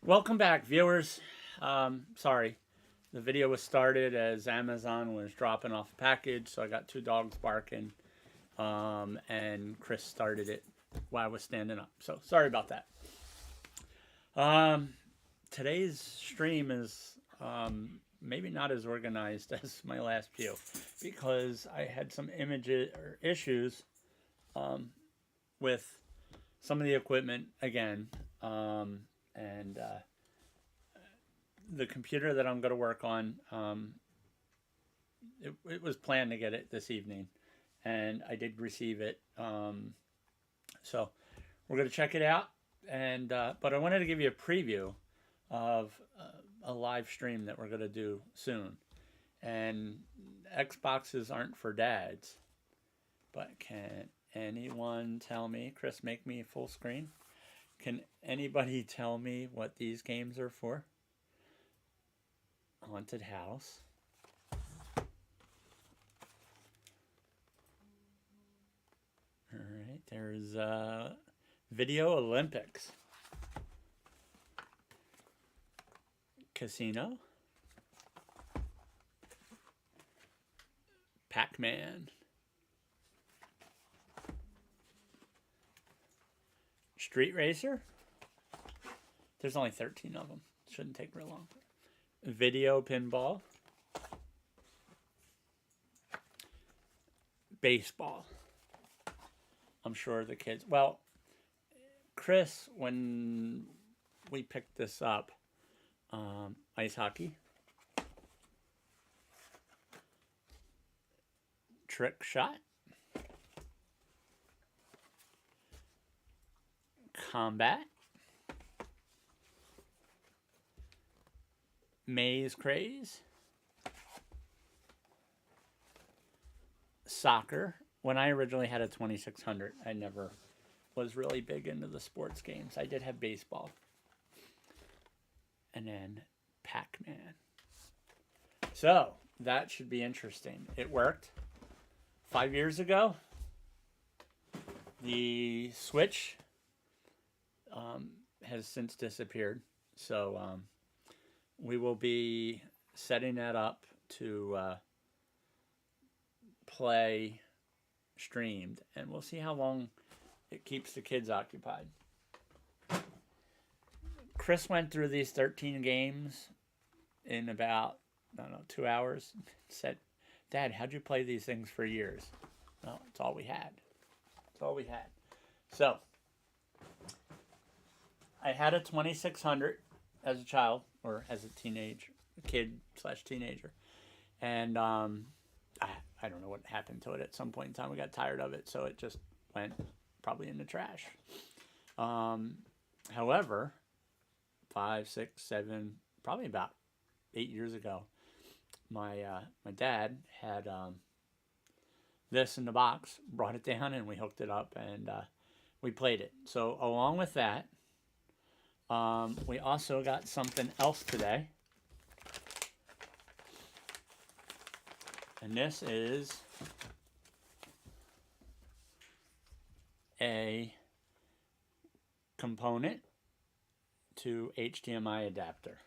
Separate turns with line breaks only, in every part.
Welcome back, viewers. Sorry, the video was started as Amazon was dropping off a package, so I got two dogs barking, and Chris started it while I was standing up. So sorry about that. Um, Today's stream is maybe not as organized as my last few because I had some images or issues um, with some of the equipment again. And the computer that I'm going to work on, it was planned to get it this evening, and I did receive it. So we're going to check it out, and but I wanted to give you a preview of a live stream that we're going to do soon. And Xboxes aren't for dads, but can anyone tell me, Chris, make me full screen? Can anybody tell me what these games are for? Haunted House. All right, there's Video Olympics. Casino. Pac-Man. Street Racer. There's only 13 of them. Shouldn't take real long. Video Pinball. Baseball. I'm sure the kids... Well, Chris, when we picked this up, ice hockey. Trick shot. Combat. Maze Craze. Soccer. When I originally had a 2600, I never was really big into the sports games. I did have baseball. And then Pac-Man. So, that should be interesting. It worked 5 years ago. The Switch has since disappeared. So, we will be setting that up to play streamed, and we'll see how long it keeps the kids occupied. Chris went through these 13 games in about, I don't know, 2 hours. Said, Dad, how'd you play these things for years? Well, it's all we had. It's all we had. So, I had a 2600 as a child, or as a kid/teenager. And I don't know what happened to it. At some point in time, we got tired of it, so it just went probably in the trash. However, 5, 6, 7, probably about 8 years ago, my dad had this in the box, brought it down, and we hooked it up, and we played it. So along with that, we also got something else today. And this is a component to HDMI adapter.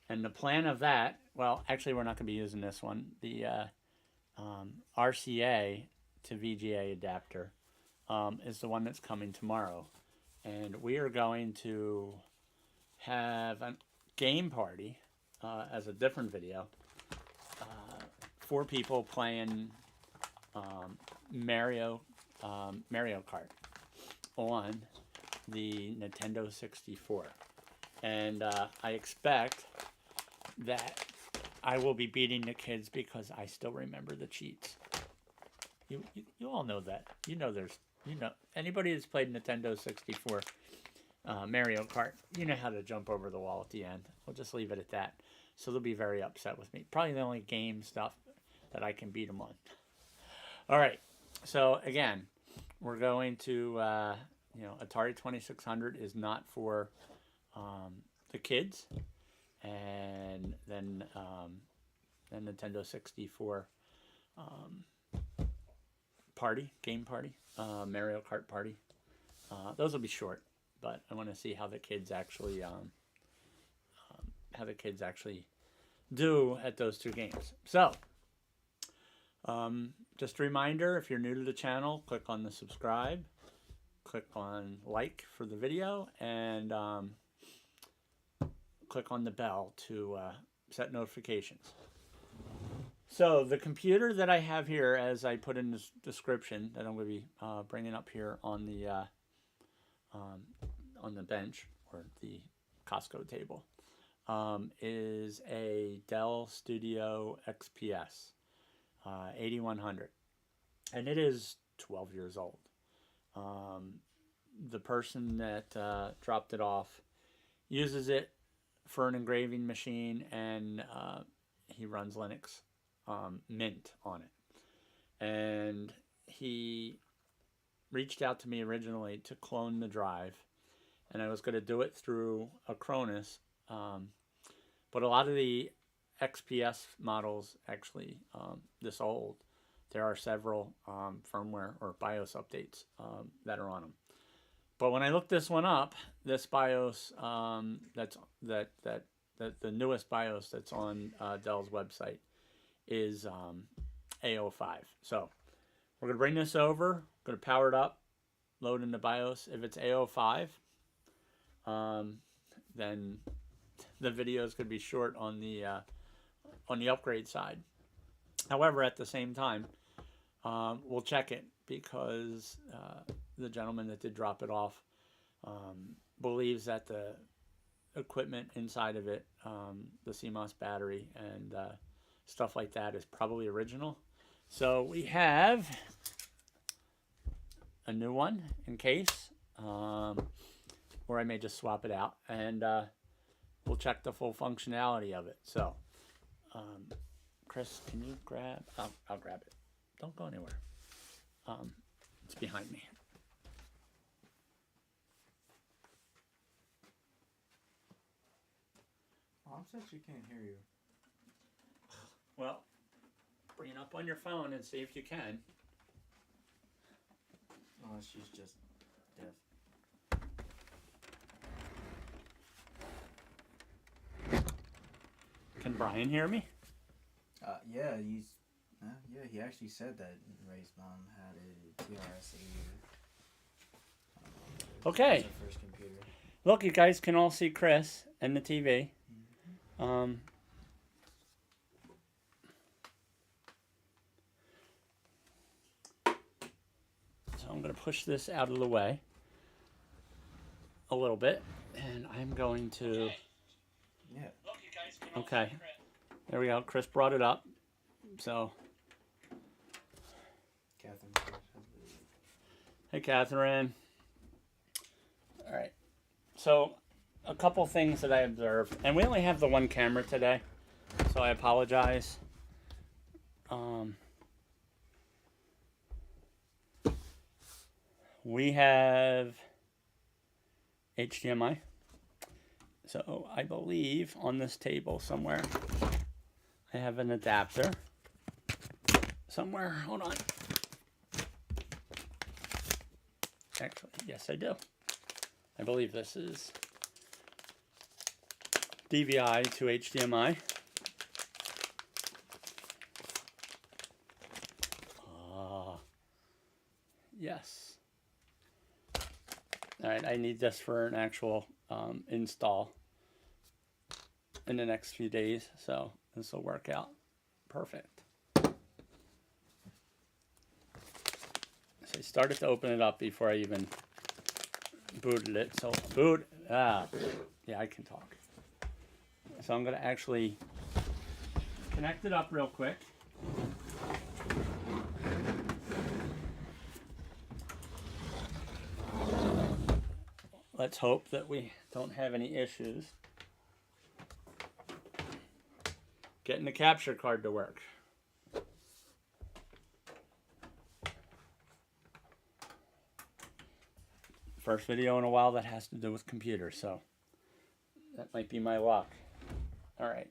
And the plan of that, well, actually we're not going to be using this one. The RCA to VGA adapter is the one that's coming tomorrow. And we are going to have a game party as a different video. 4 people playing Mario Kart on the Nintendo 64. And I expect that I will be beating the kids because I still remember the cheats. You all know that. Anybody that's played Nintendo 64 Mario Kart, you know how to jump over the wall at the end. We'll just leave it at that. So they'll be very upset with me. Probably the only game stuff that I can beat them on. All right. So again, we're going to, Atari 2600 is not for the kids. And then Nintendo 64 game party, Mario Kart party. Those will be short, but I want to see how the kids actually do at those two games. So, just a reminder, if you're new to the channel, click on the subscribe, click on like for the video, and click on the bell to set notifications. So the computer that I have here, as I put in the description, that I'm going to be bringing up here on the bench or the Costco table, is a Dell Studio XPS 8100, and it is 12 years old. The person that dropped it off uses it for an engraving machine, and he runs Linux Mint on it. And he reached out to me originally to clone the drive, and I was going to do it through Acronis, but a lot of the XPS models, actually this old, there are several firmware or BIOS updates that are on them. But when I looked this one up, this BIOS the newest BIOS that's on Dell's website is A05. So we're going to bring this over, going to power it up, load in the BIOS. If it's A05, then the video is going to be short on the upgrade side. However, at the same time, we'll check it, because the gentleman that did drop it off believes that the equipment inside of it, the CMOS battery and stuff like that, is probably original. So we have a new one in case, or I may just swap it out, and we'll check the full functionality of it. So Chris, can you grab? I'll grab it. Don't go anywhere. It's behind me.
Mom said she can't hear you.
Well, bring it up on your phone and see if you can.
Unless she's just deaf.
Can Brian hear me?
Yeah, he actually said that Ray's mom had a TRS-80.
Okay.
It was her first computer.
Look, you guys can all see Chris and the TV.
Mm-hmm.
So I'm going to push this out of the way a little bit, and I'm going to...
Yeah.
Okay. There we go. Chris brought it up. So...
Catherine.
Hey, Catherine. All right. So, a couple things that I observed, and we only have the one camera today, so I apologize. We have HDMI. So, I believe on this table somewhere, I have an adapter. Somewhere, hold on. Actually, yes, I do. I believe this is DVI to HDMI. Yes. All right, I need this for an actual install in the next few days, so this will work out perfect. So I started to open it up before I even booted it. So yeah, I can talk. So I'm going to actually connect it up real quick. Let's hope that we don't have any issues getting the capture card to work. First video in a while that has to do with computers, so that might be my luck. All right.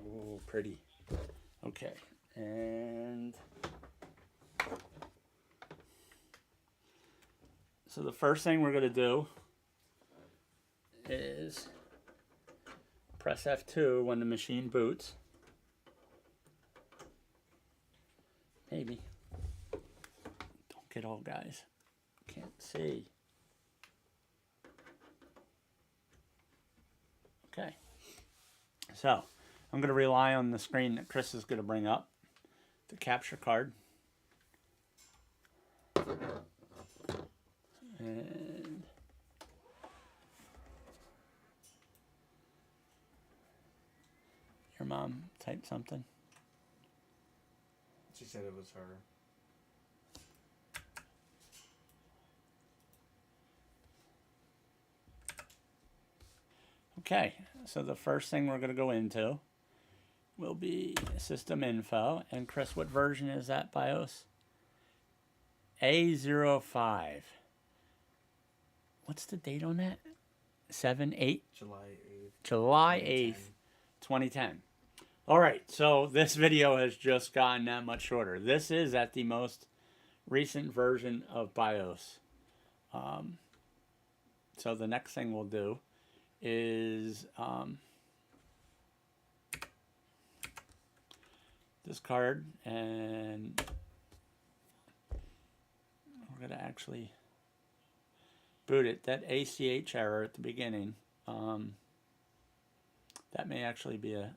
Oh, pretty. Okay, And so the first thing we're going to do is press F2 when the machine boots. Maybe. Don't get old, guys. Can't see. Okay. So I'm going to rely on the screen that Chris is going to bring up, the capture card. And your mom typed something.
She said it was her.
Okay, so the first thing we're going to go into will be system info. And Chris, what version is that BIOS? A05. What's the date on that? 7/8? July 8th, 2010. All right, so this video has just gotten that much shorter. This is at the most recent version of BIOS. So the next thing we'll do is this card, and we're going to actually boot it. That ACH error at the beginning, that may actually be a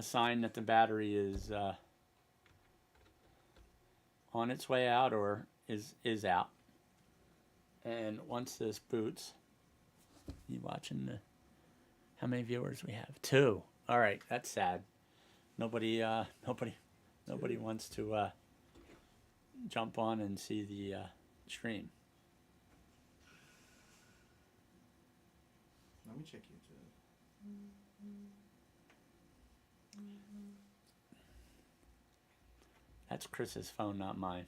sign that the battery is on its way out or is out. And once this boots, you watching the, how many viewers we have? 2. All right, that's sad. Nobody wants to jump on and see the stream.
Let me check YouTube.
That's Chris's phone, not mine.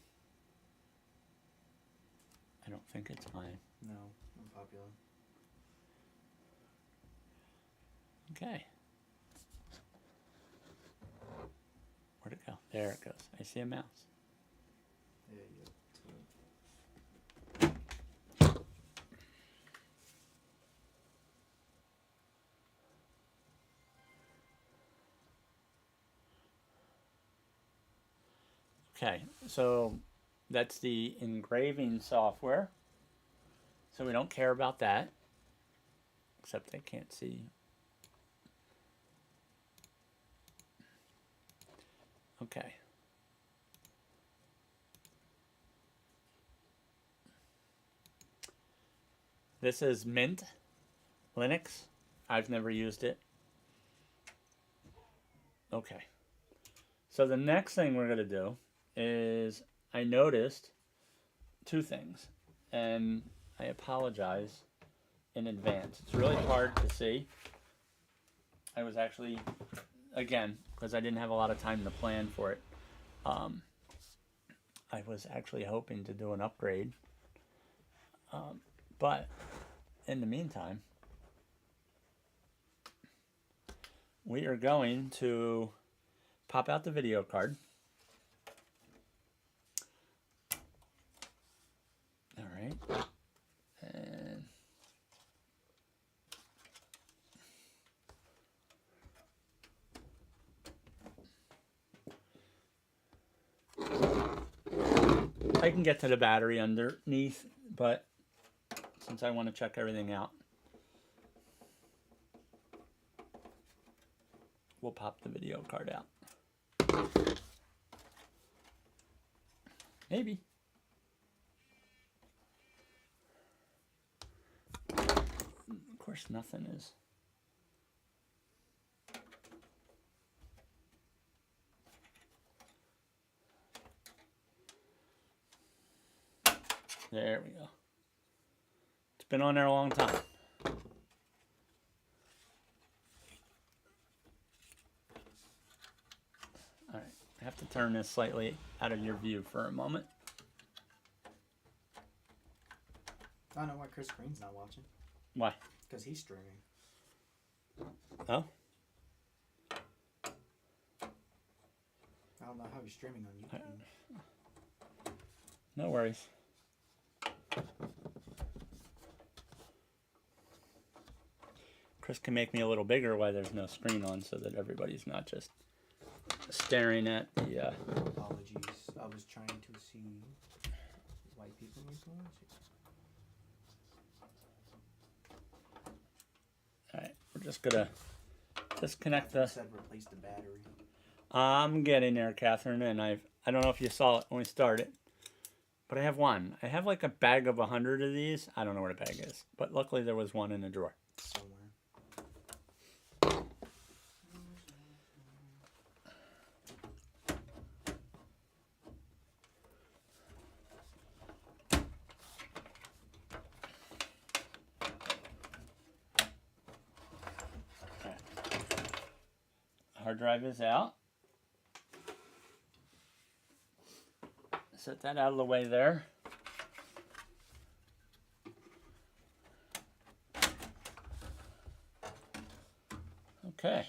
I don't think it's mine.
No, I'm popular.
Okay. Where'd it go? There it goes. I see a mouse.
Yeah, yeah.
Okay, so that's the engraving software. So we don't care about that, except I can't see. Okay. This is Mint Linux. I've never used it. Okay. So the next thing we're going to do is, I noticed 2 things, and I apologize in advance. It's really hard to see. I was actually, again, because I didn't have a lot of time to plan for it, I was actually hoping to do an upgrade. But in the meantime, we are going to pop out the video card. All right. And I can get to the battery underneath, but since I want to check everything out, we'll pop the video card out. Maybe. Of course, nothing is. There we go. It's been on there a long time. All right, I have to turn this slightly out of your view for a moment.
I don't know why Chris Green's not watching.
Why?
Because he's streaming.
Oh?
I don't know how you're streaming on YouTube.
No worries. Chris can make me a little bigger while there's no screen on so that everybody's not just staring at the...
Apologies. I was trying to see white people in this one.
Alright, we're just gonna disconnect the...
Said replace the battery.
I'm getting there, Catherine, and I don't know if you saw it when we started, but I have one. I have like a bag of 100 of these. I don't know where the bag is, but luckily there was one in the drawer.
Somewhere.
Hard drive is out. Set that out of the way there. Okay.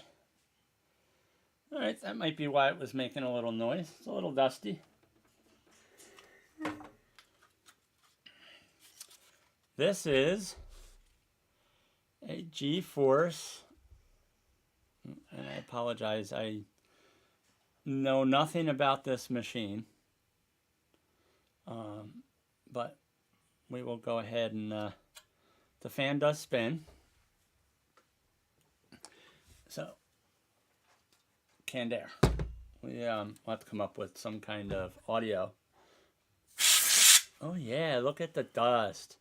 All right, that might be why it was making a little noise. It's a little dusty. This is a GeForce. And I apologize, I know nothing about this machine, but we will go ahead and the fan does spin, so canned air. We'll have to come up with some kind of audio. Oh yeah, look at the dust.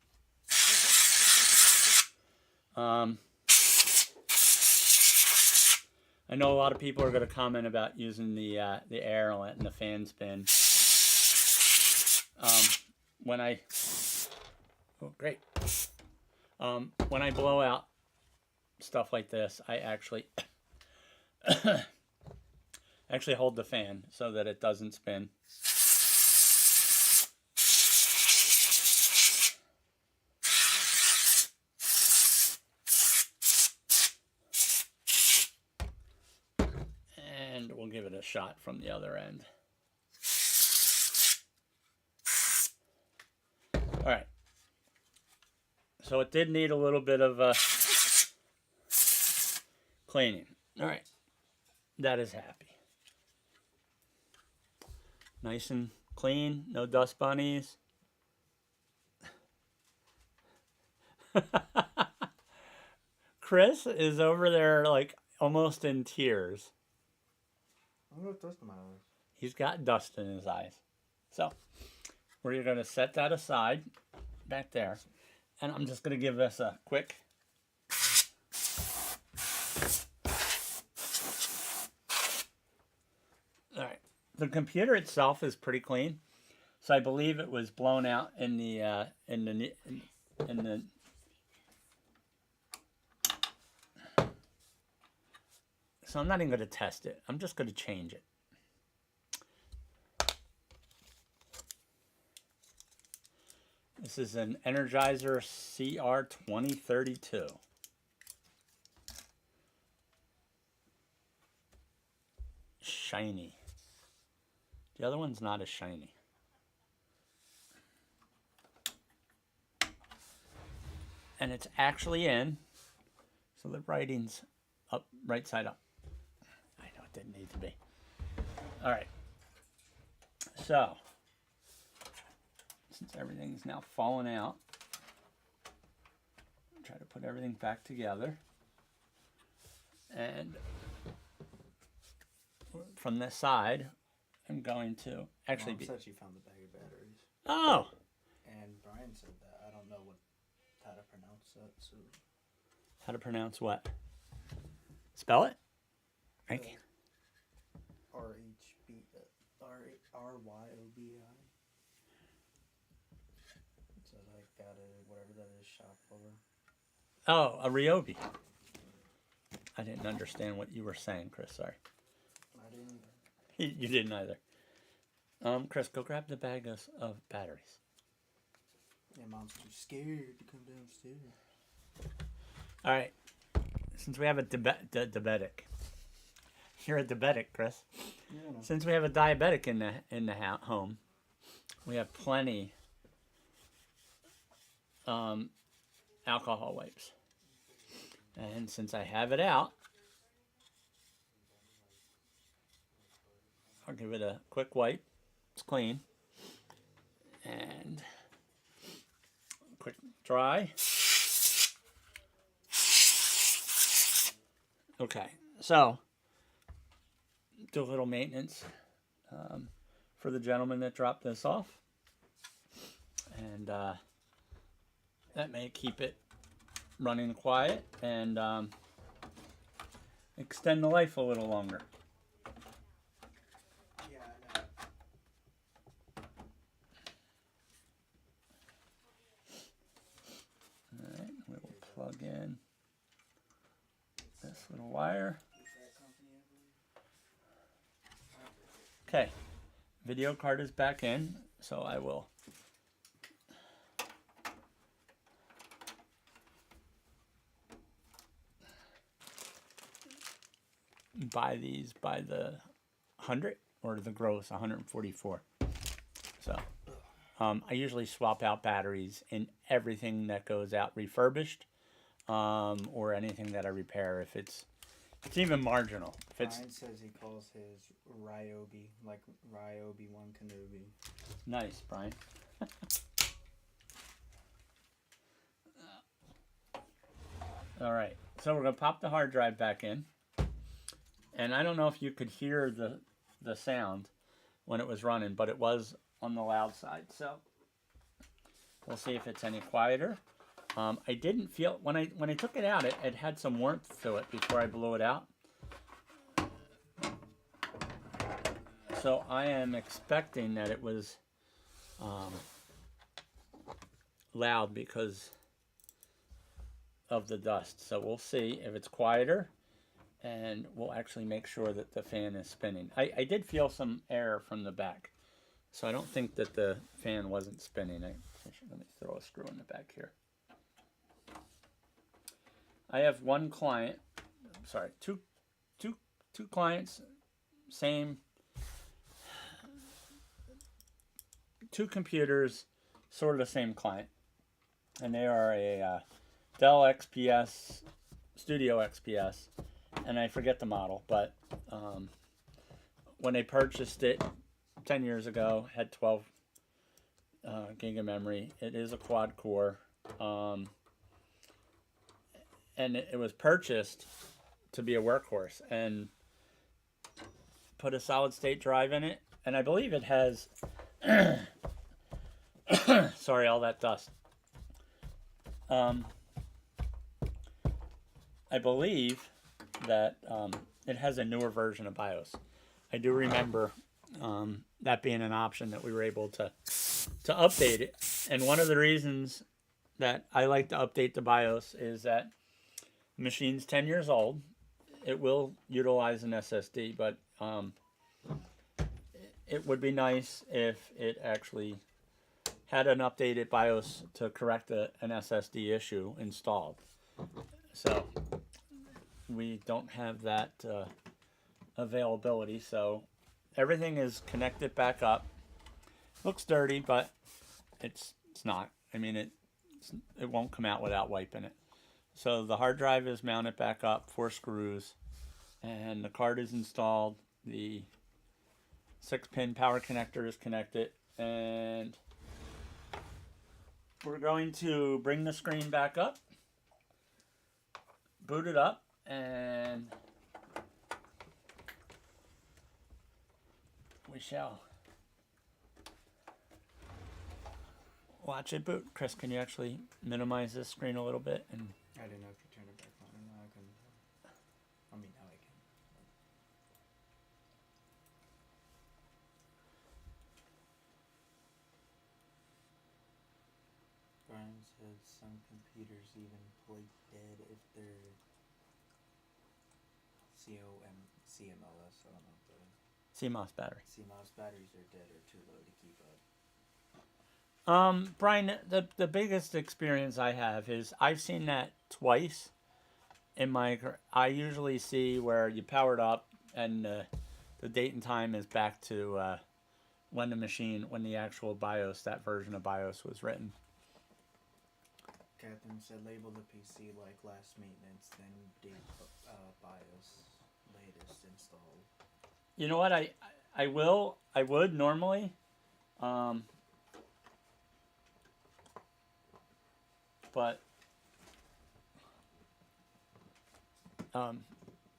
I know a lot of people are going to comment about using the air and letting the fan spin. When I blow out stuff like this, I actually hold the fan so that it doesn't spin. We'll give it a shot from the other end. All right. So it did need a little bit of cleaning. All right. That is happy. Nice and clean. No dust bunnies. Chris is over there like almost in tears.
I got dust in my eyes.
He's got dust in his eyes. So we're going to set that aside back there. And I'm just going to give this a quick. All right. The computer itself is pretty clean. So I believe it was blown out in the So I'm not even going to test it. I'm just going to change it. This is an Energizer CR2032. Shiny. The other one's not as shiny. And it's actually in, so the writing's up, right side up. I know it didn't need to be. All right. So, since everything's now fallen out, I'll try to put everything back together. And from this side, I'm going to actually
Mom said she found the bag of batteries.
Oh!
And Brian said that. I don't know how to pronounce that. So.
How to pronounce what? Spell it? Right.
RYOBI. So I got it, whatever that is, shop over.
Oh, a Ryobi. I didn't understand what you were saying, Chris. Sorry.
I didn't either.
You didn't either. Chris, go grab the bag of batteries.
Yeah, Mom's too scared to come downstairs.
All right. Since we have a diabetic, You're a diabetic, Chris.
Yeah, I know.
Since we have a diabetic in the home, we have plenty alcohol wipes. And since I have it out, I'll give it a quick wipe. It's clean. And quick dry. Okay, so do a little maintenance for the gentleman that dropped this off. And that may keep it running quiet and extend the life a little longer.
Yeah, I know.
Alright, we will plug in this little wire. Okay, video card is back in, so I will buy these by the 100 or the gross 144. So I usually swap out batteries in everything that goes out refurbished or anything that I repair if it's even marginal. If it's
Brian says he calls his Ryobi, like Ryobi 1 Kenobi.
nice, Brian. All right, so we're gonna pop the hard drive back in, and I don't know if you could hear the sound when it was running, but it was on the loud side. So we'll see if it's any quieter. I didn't feel when I took it out, it had some warmth to it before I blew it out. So I am expecting that it was loud because of the dust. So we'll see if it's quieter, and we'll actually make sure that the fan is spinning. I did feel some air from the back, so I don't think that the fan wasn't spinning. Let me throw a screw in the back here. I have one client, sorry, two clients, same, two computers, sort of the same client, and they are a Dell XPS, Studio XPS, and I forget the model, but when I purchased it 10 years ago, had 12 gig of memory. It is a quad core, and it was purchased to be a workhorse, and put a solid state drive in it, and I believe it has sorry, all that dust. I believe that it has a newer version of BIOS. I do remember that being an option that we were able to update it. And one of the reasons that I like to update the BIOS is that the machine's 10 years old. It will utilize an SSD, but it would be nice if it actually had an updated BIOS to correct an SSD issue installed. So we don't have that availability, so everything is connected back up. Looks dirty, but it's not. I mean, it won't come out without wiping it. So the hard drive is mounted back up, 4 screws, and the card is installed. The 6-pin power connector is connected, and we're going to bring the screen back up, boot it up, and we shall watch it boot. Chris, can you actually minimize this screen a little bit? And
I didn't know if you turned it back on or not. I couldn't. I mean, now I can. Brian says some computers even play dead if they're CMOS. I don't know if that is.
CMOS battery.
CMOS batteries are dead or too low to keep up.
Brian, the biggest experience I have is I've seen that twice in my. I usually see where you power it up and the date and time is back to when the actual BIOS, that version of BIOS was written.
Catherine said label the PC like last maintenance, then date BIOS latest installed.
You know what? I would normally. But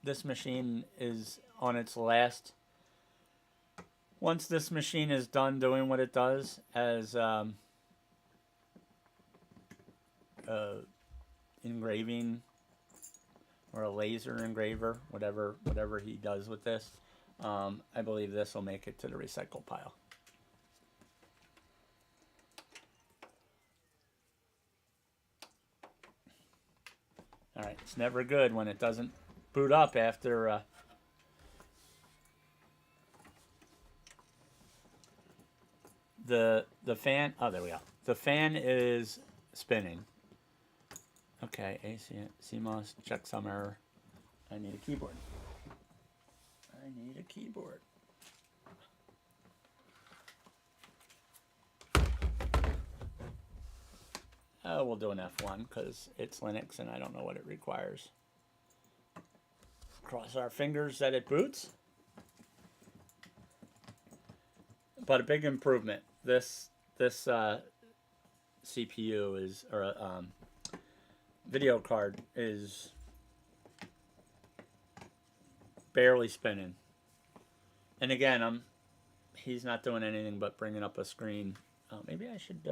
this machine is on its last. Once this machine is done doing what it does as engraving or a laser engraver, whatever he does with this, I believe this will make it to the recycle pile. All right, it's never good when it doesn't boot up after the fan. Oh, there we go. The fan is spinning. Okay, CMOS checksum error. I need a keyboard. Oh, we'll do an F1 because it's Linux and I don't know what it requires. Cross our fingers that it boots. But a big improvement. This CPU is, or video card is barely spinning. And again, he's not doing anything but bringing up a screen. Maybe I should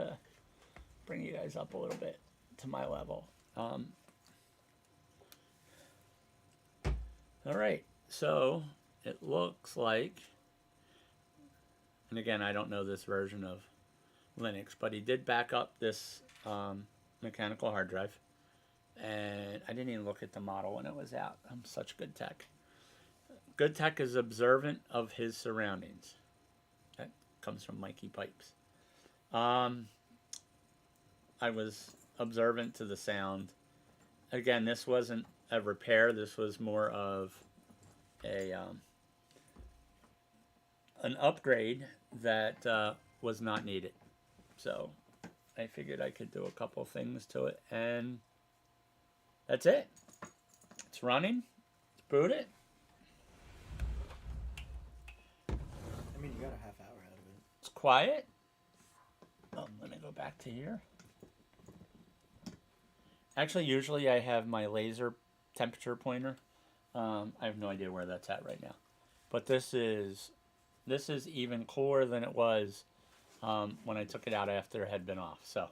bring you guys up a little bit to my level. All right, so it looks like, and again, I don't know this version of Linux, but he did back up this mechanical hard drive, and I didn't even look at the model when it was out. I'm such good tech. Good tech is observant of his surroundings. That comes from Mikey Pipes. I was observant to the sound. Again, this wasn't a repair. This was more of a an upgrade that was not needed. So I figured I could do a couple things to it, and that's it. It's running. It's booted.
I mean, you got a half hour out of it.
It's quiet. Oh, let me go back to here. Actually, usually I have my laser temperature pointer. I have no idea where that's at right now. But this is even cooler than it was when I took it out after it had been off. So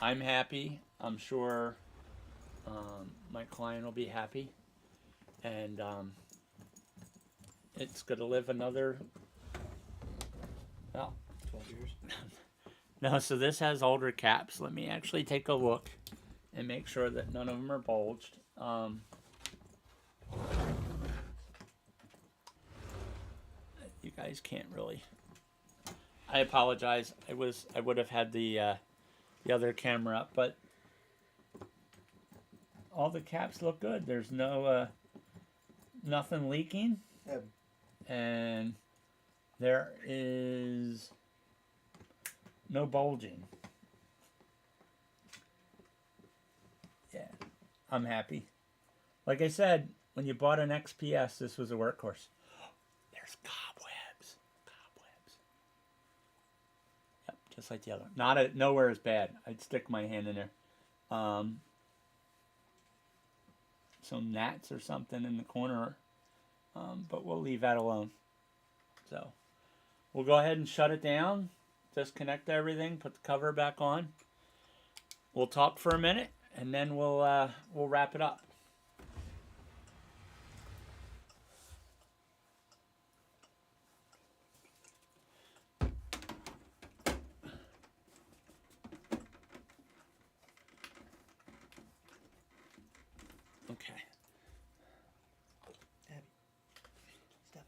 I'm happy. I'm sure my client will be happy. And it's going to live another, well,
12 years.
No, so this has older caps. Let me actually take a look and make sure that none of them are bulged. You guys can't really. I apologize. I would have had the other camera up, but all the caps look good. There's no nothing leaking, and there is no bulging. Yeah, I'm happy. Like I said, when you bought an XPS, this was a workhorse. There's cobwebs. Yep, just like the other one. Nowhere is bad. I'd stick my hand in there. Some gnats or something in the corner, but we'll leave that alone. So we'll go ahead and shut it down. Disconnect everything. Put the cover back on. We'll talk for a minute, and then we'll wrap it up. Okay.
Abby, stop.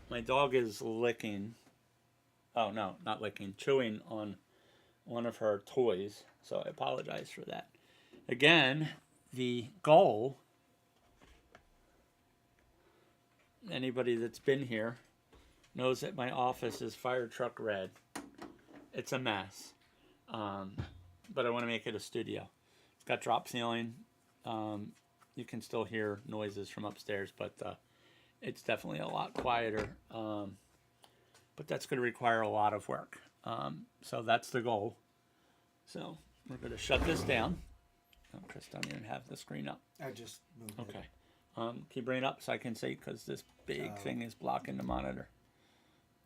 My dog is licking. Oh, no, not licking. Chewing on one of her toys. So I apologize for that. Again, the goal anybody that's been here knows that my office is fire truck red. It's a mess. But I want to make it a studio. It's got drop ceiling. You can still hear noises from upstairs, but it's definitely a lot quieter. But that's going to require a lot of work. So that's the goal. So we're going to shut this down. Oh, Chris, don't even have the screen up.
I just moved it.
Okay. Can you bring it up so I can see? Because this big thing is blocking the monitor.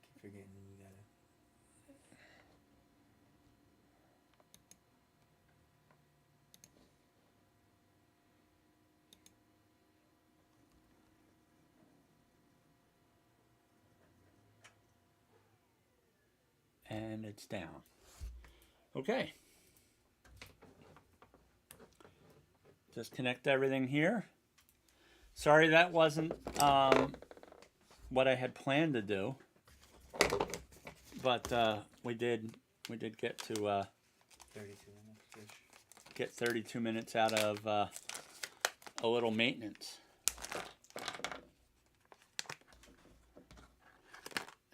Keep forgetting you gotta.
And it's down. Okay. Just connect everything here. Sorry that wasn't what I had planned to do, but we did get to
32 minutes.
get 32 minutes out of a little maintenance.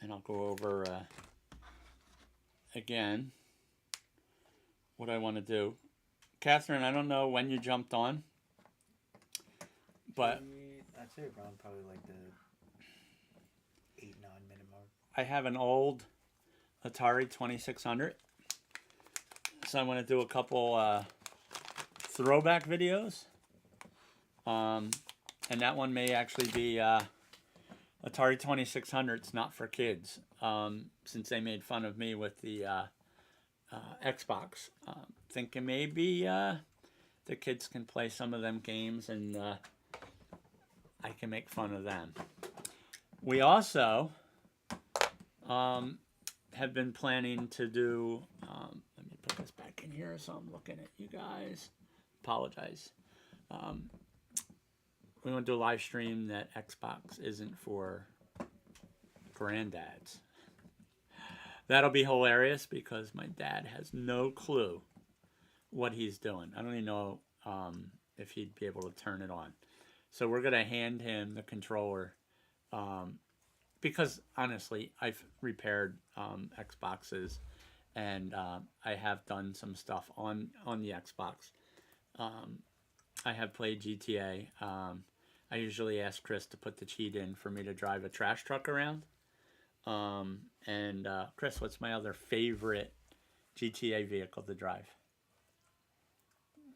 And I'll go over again what I want to do. Catherine, I don't know when you jumped on, but
I'd say around probably like the 8-9 minute mark.
I have an old Atari 2600, so I want to do a couple throwback videos, and that one may actually be Atari 2600. It's not for kids, since they made fun of me with the Xbox, thinking maybe the kids can play some of them games and I can make fun of them. We also have been planning to do, let me put this back in here so I'm looking at you guys. Apologize. We want to do a live stream that Xbox isn't for granddads. That'll be hilarious because my dad has no clue what he's doing. I don't even know if he'd be able to turn it on. So we're going to hand him the controller because, honestly, I've repaired Xboxes and I have done some stuff on the Xbox. I have played GTA. I usually ask Chris to put the cheat in for me to drive a trash truck around. Chris, what's my other favorite GTA vehicle to drive?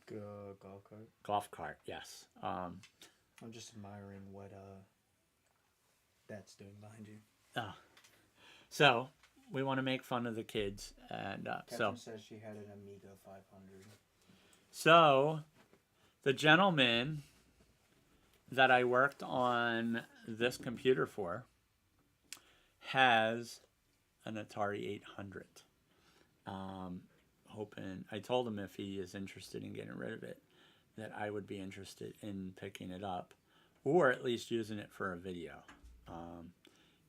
Golf cart.
Golf cart, yes.
I'm just admiring what that's doing behind you.
So we want to make fun of the kids, and
Catherine says she had an Amiga 500.
So the gentleman that I worked on this computer for has an Atari 800. I told him if he is interested in getting rid of it, that I would be interested in picking it up, or at least using it for a video,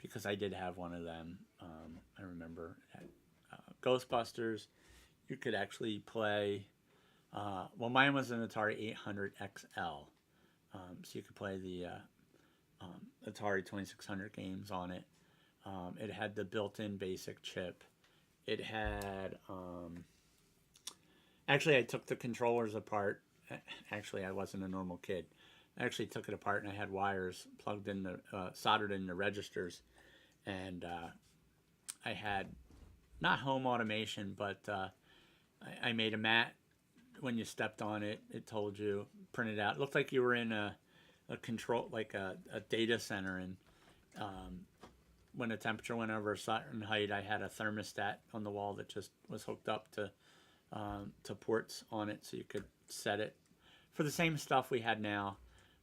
because I did have one of them. I remember at Ghostbusters, you could actually play. Well, mine was an Atari 800 XL, so you could play the Atari 2600 games on it. It had the built-in basic chip. It had, actually I took the controllers apart. Actually, I wasn't a normal kid. I actually took it apart and I had wires plugged in the, soldered in the registers. And I had, not home automation, but I made a mat. When you stepped on it, it told you, printed out. It looked like you were in a control, like a data center. And when the temperature went over a certain height, I had a thermostat on the wall that just was hooked up to ports on it, so you could set it for the same stuff we had now.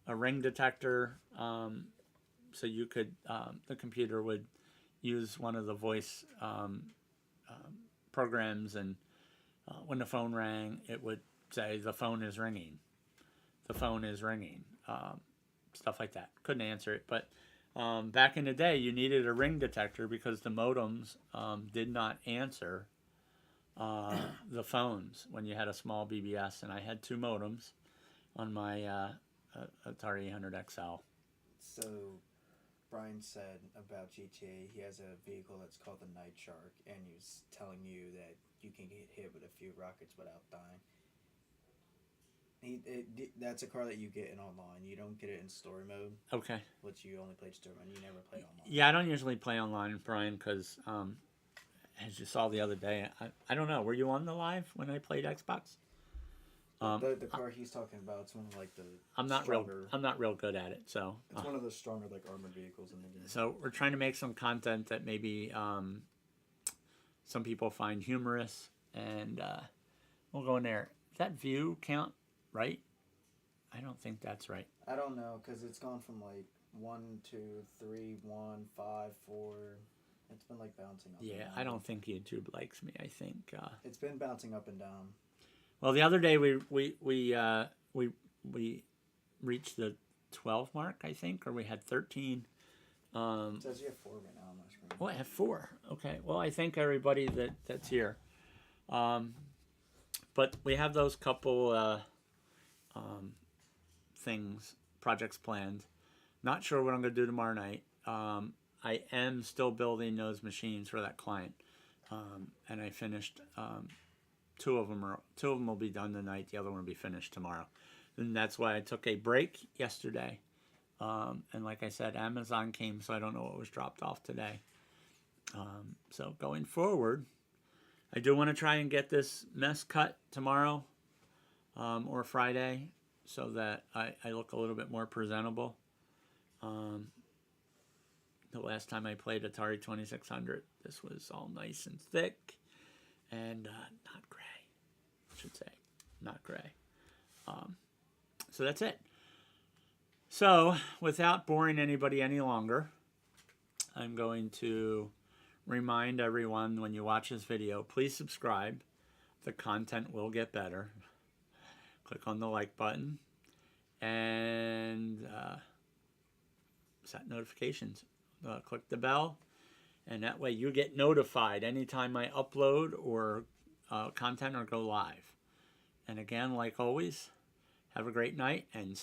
A ring detector, so you could the computer would use one of the voice programs, and when the phone rang, it would say the phone is ringing. The phone is ringing. Stuff like that. Couldn't answer it, but back in the day, you needed a ring detector because the modems did not answer the phones when you had a small BBS, and I had two modems on my Atari 800 XL.
So Brian said about GTA, he has a vehicle that's called the Night Shark, and he was telling you that you can get hit with a few rockets without dying. That's a car that you get in online. You don't get it in story mode,
Okay.
which you only played story mode. You never play online.
Yeah, I don't usually play online, Brian, because as you saw the other day, I don't know. Were you on the live when I played Xbox?
The car he's talking about, it's one of like the
I'm not
stronger,
real good at it, so
It's one of the stronger like armored vehicles in the game.
so we're trying to make some content that maybe some people find humorous, and we'll go in there. Does that view count right? I don't think that's right.
I don't know, because it's gone from like 1, 2, 3, 1, 5, 4. It's been like bouncing up.
Yeah,
and down.
I don't think YouTube likes me. I think
It's been bouncing up and down.
well, the other day we reached the 12 mark, I think, or we had 13.
It says you have 4 right now on my screen.
Oh, I have 4. Okay. Well, I thank everybody that's here. But we have those couple projects planned. Not sure what I'm going to do tomorrow night. I am still building those machines for that client, and I finished 2 of them. 2 of them will be done tonight. The other one will be finished tomorrow, and that's why I took a break yesterday. And like I said, Amazon came, so I don't know what was dropped off today. So going forward, I do want to try and get this mess cut tomorrow or Friday, so that I look a little bit more presentable. The last time I played Atari 2600, this was all nice and thick and not gray, I should say. Not gray. So that's it. So without boring anybody any longer, I'm going to remind everyone, when you watch this video, please subscribe. The content will get better. Click on the like button and set notifications. Click the bell, and that way you get notified anytime I upload or content or go live. And again, like always, have a great night and